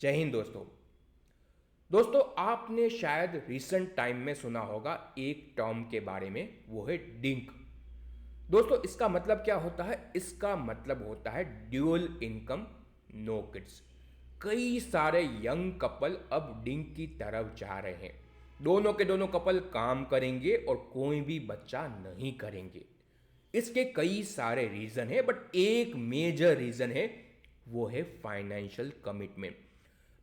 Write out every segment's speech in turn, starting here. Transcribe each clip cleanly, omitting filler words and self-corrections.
जय हिंद दोस्तों। दोस्तों आपने शायद रिसेंट टाइम में सुना होगा एक टर्म के बारे में, वो है डिंक। दोस्तों इसका मतलब क्या होता है? इसका मतलब होता है ड्यूअल इनकम नो किड्स। कई सारे यंग कपल अब डिंक की तरफ जा रहे हैं। दोनों के दोनों कपल काम करेंगे और कोई भी बच्चा नहीं करेंगे। इसके कई सारे रीजन है, बट एक मेजर रीजन है, वो है फाइनेंशियल कमिटमेंट।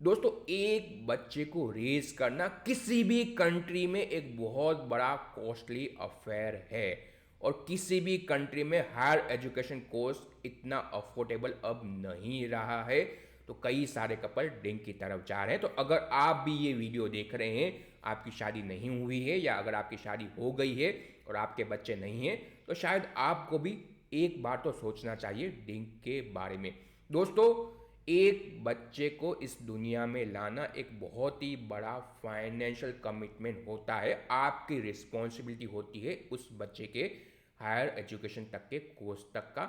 दोस्तों एक बच्चे को रेज करना किसी भी कंट्री में एक बहुत बड़ा कॉस्टली अफेयर है, और किसी भी कंट्री में हायर एजुकेशन कोर्स इतना अफोर्डेबल अब नहीं रहा है। तो कई सारे कपल डिंक की तरफ जा रहे हैं। तो अगर आप भी ये वीडियो देख रहे हैं, आपकी शादी नहीं हुई है, या अगर आपकी शादी हो गई है और आपके बच्चे नहीं हैं, तो शायद आपको भी एक बार तो सोचना चाहिए डिंक के बारे में। दोस्तों एक बच्चे को इस दुनिया में लाना एक बहुत ही बड़ा फाइनेंशियल कमिटमेंट होता है। आपकी रिस्पॉन्सिबिलिटी होती है उस बच्चे के हायर एजुकेशन तक के कोर्स तक का।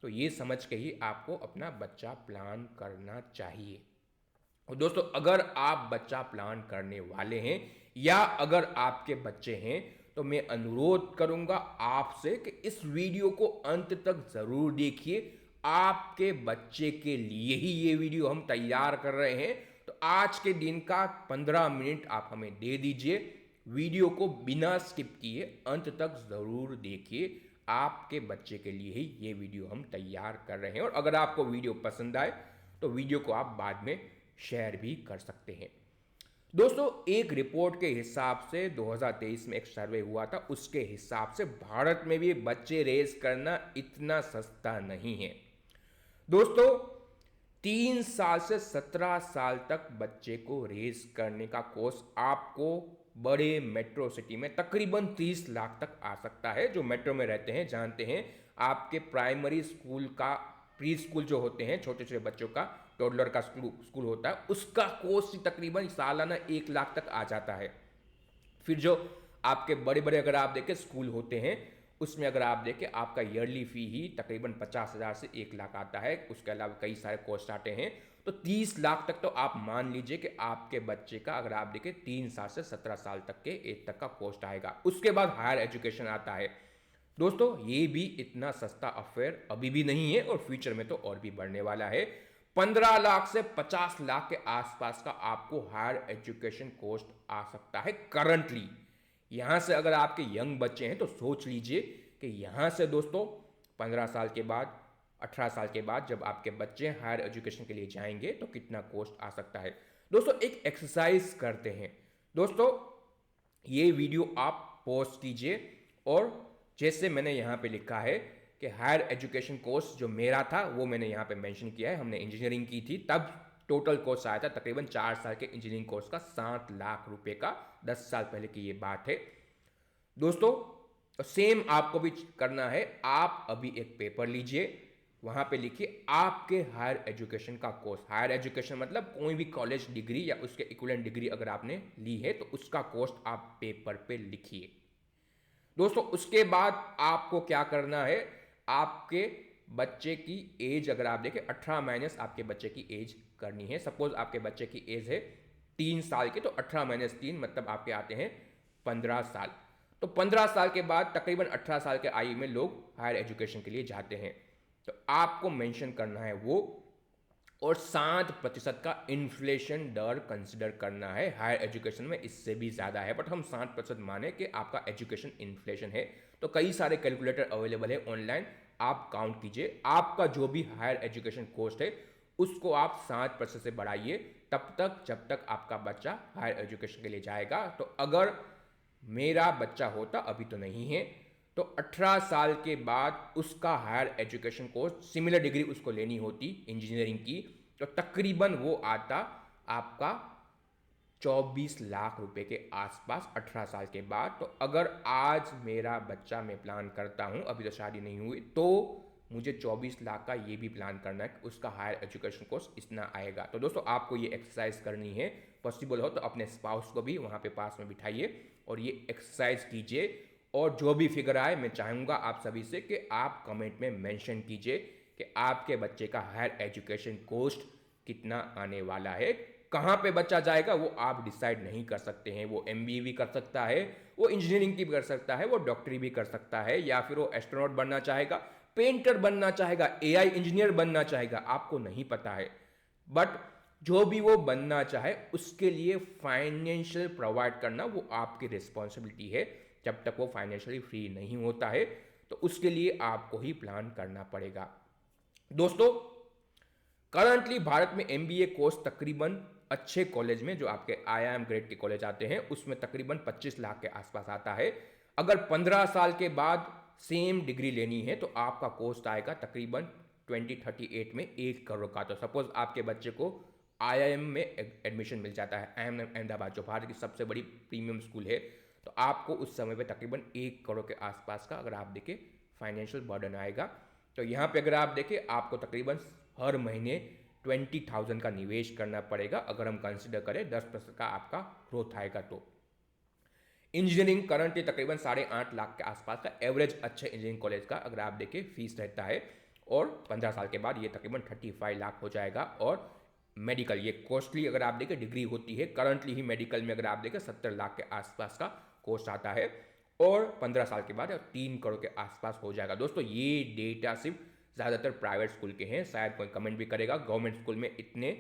तो ये समझ के ही आपको अपना बच्चा प्लान करना चाहिए। और दोस्तों अगर आप बच्चा प्लान करने वाले हैं या अगर आपके बच्चे हैं, तो मैं अनुरोध करूंगा आपसे कि इस वीडियो को अंत तक जरूर देखिए। आपके बच्चे के लिए ही ये वीडियो हम तैयार कर रहे हैं। तो आज के दिन का 15 मिनट आप हमें दे दीजिए। वीडियो को बिना स्किप किए अंत तक जरूर देखिए। आपके बच्चे के लिए ही ये वीडियो हम तैयार कर रहे हैं। और अगर आपको वीडियो पसंद आए तो वीडियो को आप बाद में शेयर भी कर सकते हैं। दोस्तों एक रिपोर्ट के हिसाब से 2023 में एक सर्वे हुआ था, उसके हिसाब से भारत में भी बच्चे रेज करना इतना सस्ता नहीं है। दोस्तों 3 साल से 17 साल तक बच्चे को रेज करने का कोर्स आपको बड़े मेट्रो सिटी में तकरीबन 30 लाख तक आ सकता है। जो मेट्रो में रहते हैं जानते हैं, आपके प्राइमरी स्कूल का प्री स्कूल जो होते हैं, छोटे छोटे बच्चों का टोडलर का स्कूल होता है, उसका कोर्स तकरीबन सालाना 1 लाख तक आ जाता है। फिर जो आपके बड़े बड़े अगर आप देखें स्कूल होते हैं, उसमें अगर आप देखें आपका ईयरली फी ही तकरीबन 50,000 से 1 लाख आता है। उसके अलावा कई सारे कोर्स आते हैं। तो 30 लाख तक तो आप मान लीजिए कि आपके बच्चे का अगर आप देखें 3 साल से 17 साल तक के एज तक का कोर्स आएगा। उसके बाद हायर एजुकेशन आता है। दोस्तों ये भी इतना सस्ता अफेयर अभी भी नहीं है, और फ्यूचर में तो और भी बढ़ने वाला है। 15 लाख से 50 लाख के आसपास का आपको हायर एजुकेशन कॉस्ट आ सकता है करंटली। यहां से अगर आपके यंग बच्चे हैं तो सोच लीजिए कि यहां से दोस्तों 15 साल के बाद, 18 साल के बाद जब आपके बच्चे हायर एजुकेशन के लिए जाएंगे तो कितना कॉस्ट आ सकता है। दोस्तों एक एक्सरसाइज करते हैं। दोस्तों ये वीडियो आप पॉज कीजिए, और जैसे मैंने यहां पे लिखा है कि हायर एजुकेशन कोर्स जो मेरा था वो मैंने यहां पे मेंशन किया है। हमने इंजीनियरिंग की थी, तब टोटल कोर्स आया था तकरीबन 4 साल के इंजीनियरिंग कोर्स का 7 लाख रुपए का। 10 साल पहले की ये बात है। दोस्तों सेम आपको भी करना है। आप अभी एक पेपर लीजिए, वहां पे लिखिए आपके हायर एजुकेशन का कोर्स। हायर एजुकेशन मतलब कोई भी कॉलेज डिग्री या उसके इक्विवेलेंट डिग्री अगर आपने ली है तो उसका कॉस्ट आप पेपर पे लिखिए। दोस्तों उसके बाद आपको क्या करना है, आपके बच्चे की एज अगर आप देखें 18 माइनस आपके बच्चे की एज करनी है। सपोज आपके बच्चे की एज है 3 साल की, तो 18 माइनस 3 मतलब आपके आते हैं 15 साल। तो 15 साल के बाद तकरीबन 18 साल के आयु में लोग हायर एजुकेशन के लिए जाते हैं। तो आपको मेंशन करना है वो, और 7% का इन्फ्लेशन दर कंसिडर करना है। हायर एजुकेशन में इससे भी ज़्यादा है, बट हम 7% माने कि आपका एजुकेशन इन्फ्लेशन है। तो कई सारे कैलकुलेटर अवेलेबल है ऑनलाइन, आप काउंट कीजिए। आपका जो भी हायर एजुकेशन कॉस्ट है उसको आप 7% से बढ़ाइए तब तक जब तक आपका बच्चा हायर एजुकेशन के लिए जाएगा। तो अगर मेरा बच्चा होता, अभी तो नहीं है, तो 18 साल के बाद उसका higher education course similar degree उसको लेनी होती इंजीनियरिंग की, तो तकरीबन वो आता आपका 24 लाख रुपए के आसपास 18 साल के बाद। तो अगर आज मेरा बच्चा मैं प्लान करता हूं, अभी तो शादी नहीं हुई, तो मुझे 24 लाख का ये भी प्लान करना है कि उसका हायर एजुकेशन कोर्स इतना आएगा। तो दोस्तों आपको ये एक्सरसाइज करनी है। पॉसिबल हो तो अपने स्पाउस को भी वहाँ पे पास में बिठाइए और ये एक्सरसाइज कीजिए। और जो भी फिगर आए, मैं चाहूँगा आप सभी से कि आप कमेंट में मेंशन कीजिए कि आपके बच्चे का हायर एजुकेशन कॉस्ट कितना आने वाला है। कहाँ पे बच्चा जाएगा वो आप डिसाइड नहीं कर सकते हैं। वो एमबीए भी कर सकता है, वो इंजीनियरिंग की भी कर सकता है, वो डॉक्टरी भी कर सकता है, या फिर वो एस्ट्रोनॉट बनना चाहेगा, पेंटर बनना चाहेगा, एआई इंजीनियर बनना चाहेगा, आपको नहीं पता है। बट जो भी वो बनना चाहे उसके लिए फाइनेंशियल प्रोवाइड करना वो आपकी रिस्पॉन्सिबिलिटी है। जब तक वो फाइनेंशियली फ्री नहीं होता है तो उसके लिए आपको ही प्लान करना पड़ेगा। दोस्तों, करंटली भारत में एमबीए कोर्स तकरीबन अच्छे कॉलेज में, जो आपके आईआईएम ग्रेड के कॉलेज आते हैं, उसमें तकरीबन 25 लाख के आसपास आता है। अगर 15 साल के बाद सेम डिग्री लेनी है तो आपका कॉस्ट आएगा तकरीबन 2038 में 1 करोड़ का। तो सपोज आपके बच्चे को आईआईएम में एडमिशन मिल जाता है, आईआईएम अहमदाबाद जो भारत की सबसे बड़ी प्रीमियम स्कूल है, तो आपको उस समय पे तकरीबन 1 करोड़ के आसपास का, अगर आप देखें, फाइनेंशियल बर्डन आएगा। तो यहाँ पे अगर आप देखें, आपको तकरीबन हर महीने 20,000 का निवेश करना पड़ेगा। अगर हम कंसिडर करें 10% का आपका ग्रोथ आएगा तो। इंजीनियरिंग करंटली तकरीबन 8.5 लाख के आसपास का एवरेज अच्छे इंजीनियरिंग कॉलेज का अगर आप देखें फीस रहता है, और 15 साल के बाद ये तकरीबन 35 लाख हो जाएगा। और मेडिकल, ये कॉस्टली अगर आप देखें डिग्री होती है, करंटली ही मेडिकल में अगर आप देखें 70 लाख के आसपास का कोस्ट आता है, और 15 साल के बाद 3 करोड़ के आसपास हो जाएगा। दोस्तों, ये डेटा सिर्फ ज़्यादातर प्राइवेट स्कूल के हैं। शायद कोई कमेंट भी करेगा गवर्नमेंट स्कूल में इतने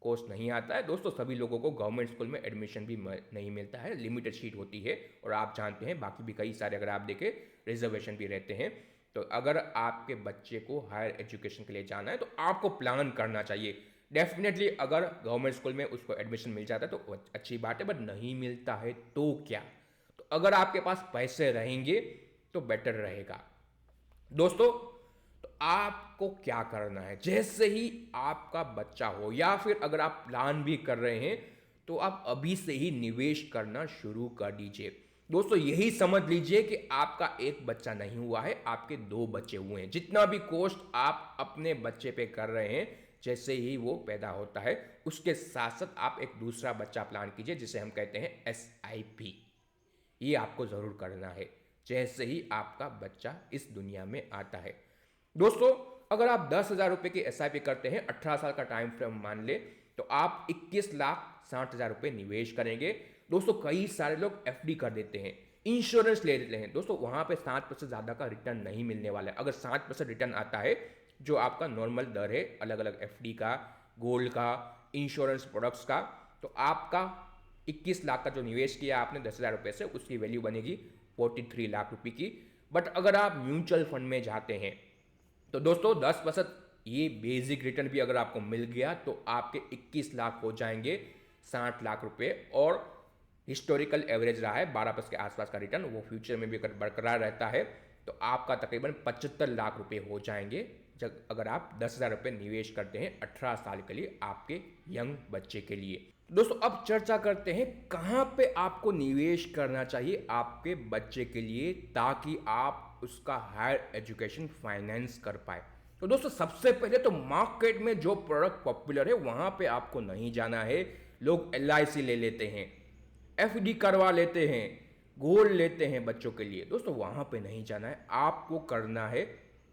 कोस्ट नहीं आता है। दोस्तों, सभी लोगों को गवर्नमेंट स्कूल में एडमिशन भी नहीं मिलता है, लिमिटेड सीट होती है, और आप जानते हैं बाकी भी कई सारे अगर आप देखें रिजर्वेशन भी रहते हैं। तो अगर आपके बच्चे को हायर एजुकेशन के लिए जाना है तो आपको प्लान करना चाहिए। डेफिनेटली अगर गवर्नमेंट स्कूल में उसको एडमिशन मिल जाता है तो अच्छी बात है, बट नहीं मिलता है तो क्या? तो अगर आपके पास पैसे रहेंगे तो बेटर रहेगा। दोस्तों, तो आपको क्या करना है, जैसे ही आपका बच्चा हो, या फिर अगर आप प्लान भी कर रहे हैं तो आप अभी से ही निवेश करना शुरू कर दीजिए। दोस्तों, यही समझ लीजिए कि आपका एक बच्चा नहीं हुआ है, आपके 2 बच्चे हुए हैं। जितना भी कॉस्ट आप अपने बच्चे पे कर रहे हैं, जैसे ही वो पैदा होता है उसके साथ साथ आप एक दूसरा बच्चा प्लान कीजिए, जिसे हम कहते हैं SIP। ये आपको ज़रूर करना है जैसे ही आपका बच्चा इस दुनिया में आता है। दोस्तों, अगर आप 10,000 रुपये की SIP करते हैं, 18 साल का टाइम फ्रेम मान ले, तो आप 21,60,000 रुपये निवेश करेंगे। दोस्तों, कई सारे लोग FD कर देते हैं, इंश्योरेंस ले लेते हैं। दोस्तों, वहाँ पे 7% ज़्यादा का रिटर्न नहीं मिलने वाला है। अगर 7% रिटर्न आता है, जो आपका नॉर्मल दर है अलग अलग FD का, गोल्ड का, इंश्योरेंस प्रोडक्ट्स का, तो आपका 21 लाख का जो निवेश किया आपने 10,000 रुपये से, उसकी वैल्यू बनेगी 43 लाख रुपये की। बट अगर आप म्यूचुअल फंड में जाते हैं तो दोस्तों 10% ये बेसिक रिटर्न भी अगर आपको मिल गया तो आपके 21 लाख हो जाएंगे 60 लाख रुपए। और हिस्टोरिकल एवरेज रहा है 12% के आसपास का रिटर्न, वो फ्यूचर में भी अगर बरकरार रहता है तो आपका तकरीबन 75 लाख रुपए हो जाएंगे, जब अगर आप 10,000 रुपये निवेश करते हैं 18 साल के लिए आपके यंग बच्चे के लिए। दोस्तों, अब चर्चा करते हैं कहाँ पे आपको निवेश करना चाहिए आपके बच्चे के लिए, ताकि आप उसका हायर एजुकेशन फाइनेंस कर पाए। तो दोस्तों, सबसे पहले तो मार्केट में जो प्रोडक्ट पॉपुलर है वहाँ पे आपको नहीं जाना है। लोग LIC ले लेते हैं, FD करवा लेते हैं, गोल्ड लेते हैं बच्चों के लिए। दोस्तों, वहाँ पे नहीं जाना है, आपको करना है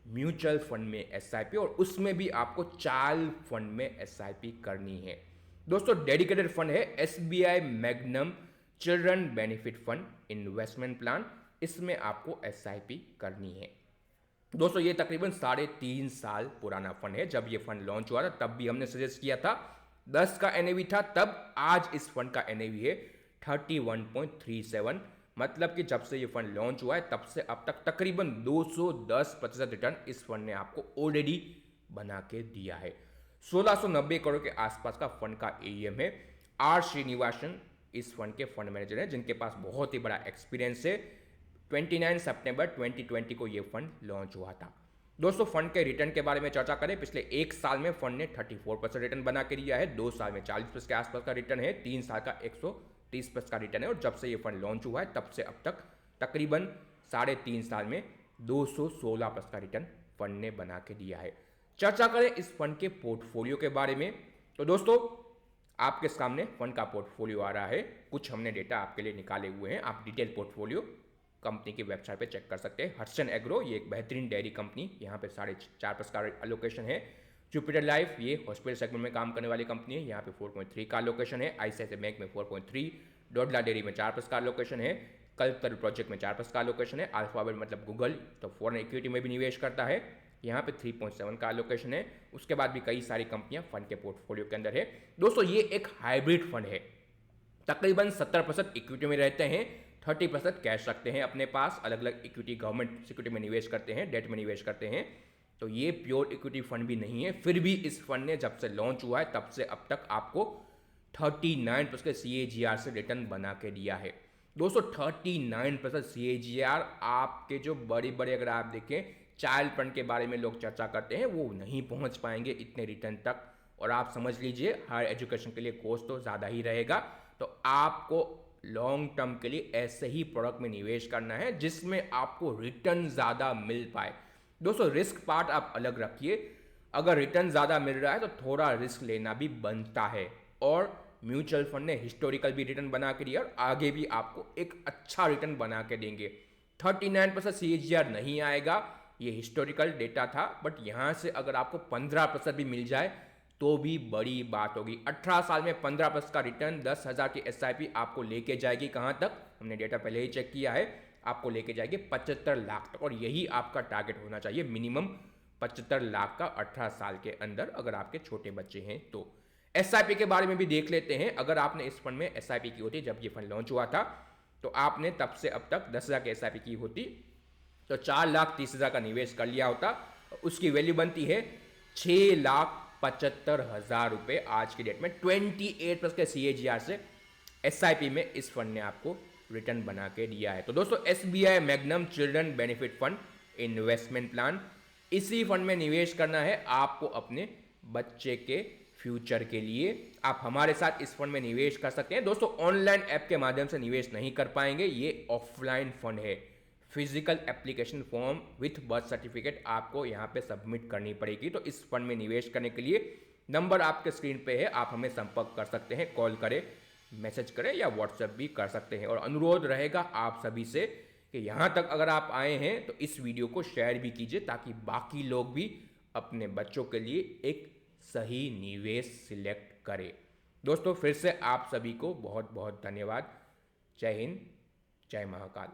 म्यूचुअल फंड में SIP, और उसमें भी आपको चाइल्ड फंड में SIP करनी है। दोस्तों, डेडिकेटेड फंड है SBI magnum children benefit fund investment plan, इसमें आपको SIP करनी है। दोस्तों, ये तकरीबन 3.5 साल पुराना फंड है। जब ये फंड लॉन्च हुआ था तब भी हमने सजेस्ट किया था, 10 का NAV था तब। आज इस फंड का NAV है 31.37। मतलब कि जब से ये फंड लॉन्च हुआ है तब से अब तक तकरीबन 210% रिटर्न इस फंड ने आपको ऑलरेडी बना के दिया है। 1690 करोड़ के आसपास का फंड का AUM है। R श्रीनिवासन इस फंड के फंड मैनेजर हैं, जिनके पास बहुत ही बड़ा एक्सपीरियंस है। 29 सितंबर 2020 को ये फंड लॉन्च हुआ था। दोस्तों, फंड के रिटर्न के बारे में चर्चा करें, पिछले 1 साल में फंड ने 34% रिटर्न बना के दिया है, 2 साल में 40% के आसपास का रिटर्न है, 3 साल का 130% का रिटर्न है, और जब से ये फंड लॉन्च हुआ है तब से अब तक तकरीबन 3.5 साल में 216% का रिटर्न फंड ने बना के दिया है। चर्चा करें इस फंड के पोर्टफोलियो के बारे में, तो दोस्तों आपके सामने फंड का पोर्टफोलियो आ रहा है। कुछ हमने डेटा आपके लिए निकाले हुए हैं, आप डिटेल पोर्टफोलियो कंपनी की वेबसाइट पे चेक कर सकते हैं। हटसन एग्रो, ये एक बेहतरीन डेयरी कंपनी, यहाँ पे 4.5% का एलोकेशन है। जुपिटर लाइफ ये हॉस्पिटल सेगमेंट में काम करने वाली कंपनी है, यहाँ पे 4.3 का लोकेशन है। आईसीआईसीआई बैंक में 4.3, डोडला डेयरी में 4+ का लोकेशन है। कल्पतरु प्रोजेक्ट में 4+ का लोकेशन है। अल्फाबेट मतलब गूगल तो फॉरेन इक्विटी में भी निवेश करता है, यहाँ पे 3.7 का लोकेशन है। उसके बाद भी कई सारी कंपनियां फंड के पोर्टफोलियो के अंदर है। दोस्तों ये एक हाइब्रिड फंड है, तकरीबन 70% इक्विटी में रहते हैं, 30% कैश रखते हैं अपने पास, अलग अलग इक्विटी गवर्नमेंट सिक्योरिटी में निवेश करते हैं, डेट में निवेश करते हैं। तो ये प्योर इक्विटी फंड भी नहीं है। फिर भी इस फंड ने जब से लॉन्च हुआ है तब से अब तक आपको 39% CAGR से रिटर्न बना के दिया है। दोस्तों 39% CAGR आपके जो बड़े बड़े, अगर आप देखें चाइल्ड फंड के बारे में लोग चर्चा करते हैं, वो नहीं पहुंच पाएंगे इतने रिटर्न तक। और आप समझ लीजिए हायर एजुकेशन के लिए कॉस्ट तो ज़्यादा ही रहेगा। तो आपको लॉन्ग टर्म के लिए ऐसे ही प्रोडक्ट में निवेश करना है जिसमें आपको रिटर्न ज़्यादा मिल पाए। दोस्तों रिस्क पार्ट आप अलग रखिए, अगर रिटर्न ज़्यादा मिल रहा है तो थोड़ा रिस्क लेना भी बनता है। और म्यूचुअल फंड ने हिस्टोरिकल भी रिटर्न बना के दिया और आगे भी आपको एक अच्छा रिटर्न बना के देंगे। 39% CAGR नहीं आएगा, ये हिस्टोरिकल डेटा था, बट यहाँ से अगर आपको 15% भी मिल जाए तो भी बड़ी बात होगी। 18 साल में 15% का रिटर्न 10,000 की SIP आपको लेके जाएगी कहाँ तक, हमने डेटा पहले ही चेक किया है, आपको लेके जाएगी 75 लाख तक। और यही आपका टारगेट होना चाहिए, मिनिमम 75 लाख का 18 साल के अंदर, अगर आपके छोटे बच्चे हैं तो। SIP के बारे में भी देख लेते हैं। अगर आपने इस फंड में SIP की होती, जब ये फंड लॉन्च हुआ था तो आपने तब से अब तक 10,000 की SIP की होती तो 4,30,000 का निवेश कर लिया होता, उसकी वैल्यू बनती है 6,75,000 रुपये आज की डेट में। 28% के CAGR से SIP में इस फंड ने आपको रिटर्न बना के दिया है। तो दोस्तों SBI magnum children benefit fund investment plan, इसी फंड में निवेश करना है आपको अपने बच्चे के फ्यूचर के लिए। आप हमारे साथ इस फंड में निवेश कर सकते हैं। दोस्तों ऑनलाइन ऐप के माध्यम से निवेश नहीं कर पाएंगे, ये ऑफलाइन फंड है। Physical application form with birth certificate आपको यहाँ पे सबमिट करनी पड़ेगी। तो इस फंड में निवेश करने के लिए नंबर आपके स्क्रीन पे है, आप हमें संपर्क कर सकते हैं, कॉल करें, मैसेज करें या व्हाट्सएप भी कर सकते हैं। और अनुरोध रहेगा आप सभी से कि यहाँ तक अगर आप आए हैं तो इस वीडियो को शेयर भी कीजिए ताकि बाकी लोग भी अपने बच्चों के लिए एक सही निवेश सिलेक्ट करें। दोस्तों फिर से आप सभी को बहुत बहुत धन्यवाद। जय हिंद, जय महाकाल।